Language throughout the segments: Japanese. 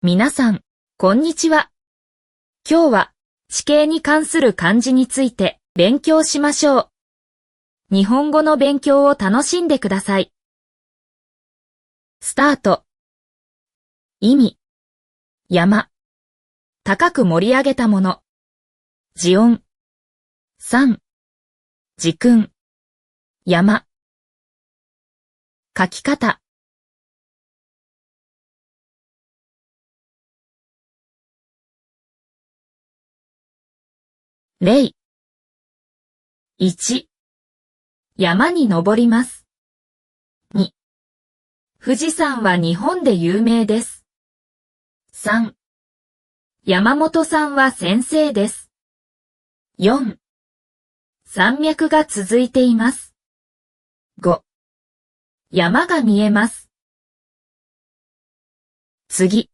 皆さん、こんにちは。今日は地形に関する漢字について勉強しましょう。日本語の勉強を楽しんでください。スタート。意味。山。高く盛り上げたもの。字音。山。時訓。山。書き方。例。1、山に登ります。2、富士山は日本で有名です。3、山本さんは先生です。4、山脈が続いています。5、山が見えます。次。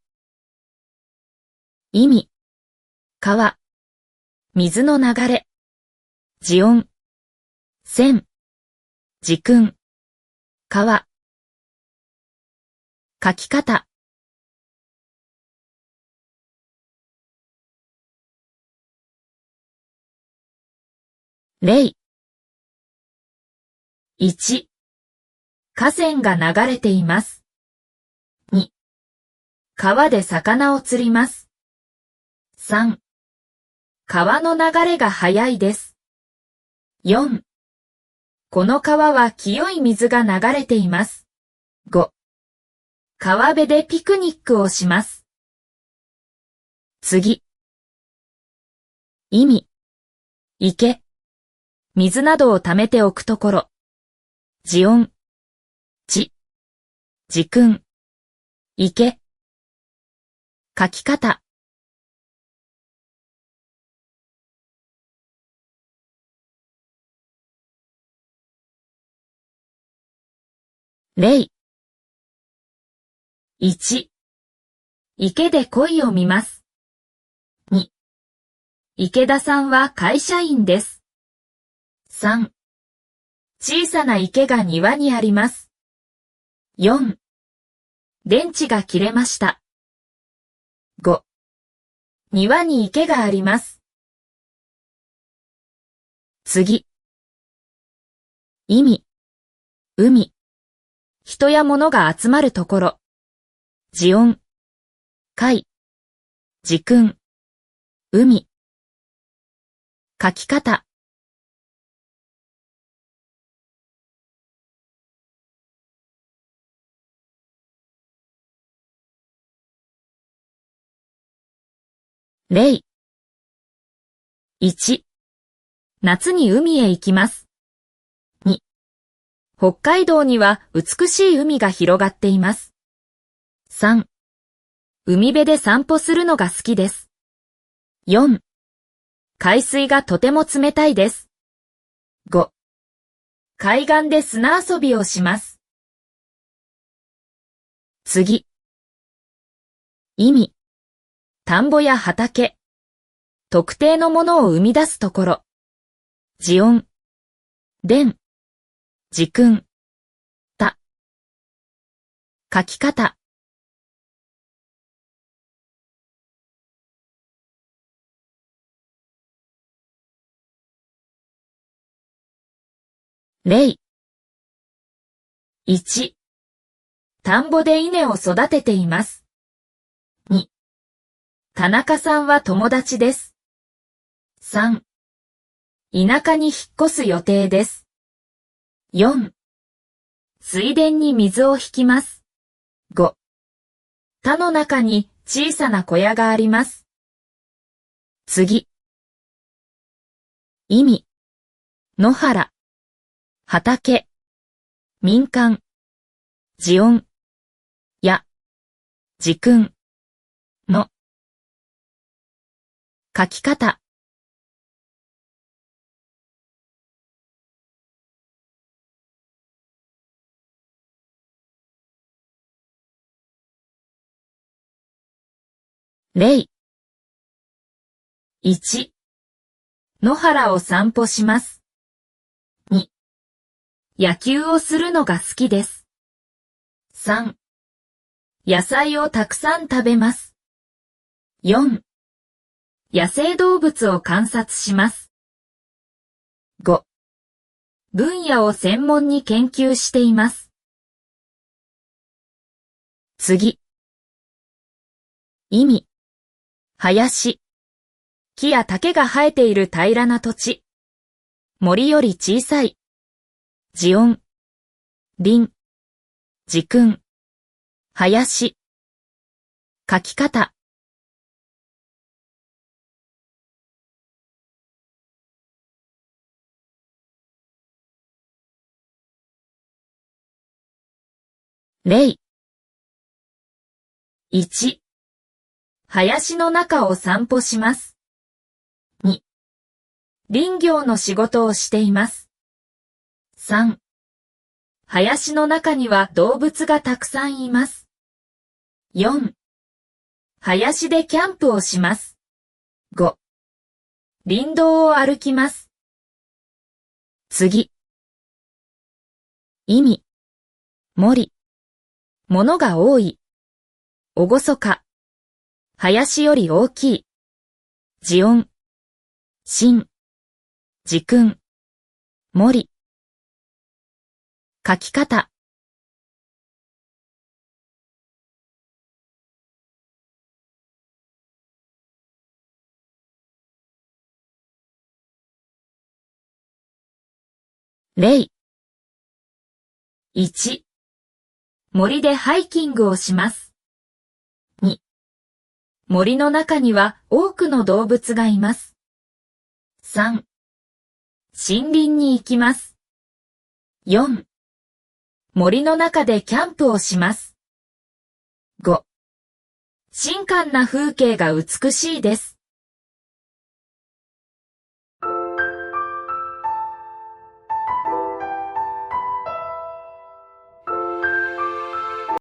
意味。川。水の流れ。字音。線。時訓。川。書き方。例。1、河川が流れています。2、川で魚を釣ります。3、川の流れが速いです。4、この川は清い水が流れています。5、川辺でピクニックをします。次。意味。池。水などを溜めておくところ。字音。地。時訓。池。書き方。例。1、池で鯉を見ます。2、池田さんは会社員です。3、小さな池が庭にあります。4、電池が切れました。5、庭に池があります。次。意味。海。人や物が集まるところ。字音。海。時訓。海。書き方。例。1、夏に海へ行きます。2、北海道には美しい海が広がっています。3、海辺で散歩するのが好きです。4、海水がとても冷たいです。5、海岸で砂遊びをします。次。意味。田んぼや畑。特定のものを生み出すところ。字音。電。時訓。た。書き方。例。1、田んぼで稲を育てています。2、田中さんは友達です。3、田舎に引っ越す予定です。4、水田に水を引きます。5、田の中に小さな小屋があります。次。意味。野原。畑。民間。字音。や。時訓。の。書き方。例。1、野原を散歩します。2、野球をするのが好きです。3、野菜をたくさん食べます。4、野生動物を観察します。5、分野を専門に研究しています。次。意味。林。木や竹が生えている平らな土地。森より小さい。地音。林。時訓。林。書き方。例。1、林の中を散歩します。2、林業の仕事をしています。3、林の中には動物がたくさんいます。4、林でキャンプをします。5、林道を歩きます。次。意味。森。物が多い。おごそか。林より大きい。地音。心。時訓。森。書き方。例。1、森でハイキングをします。2、森の中には多くの動物がいます。3、森林に行きます。4、森の中でキャンプをします。5、静かな風景が美しいです。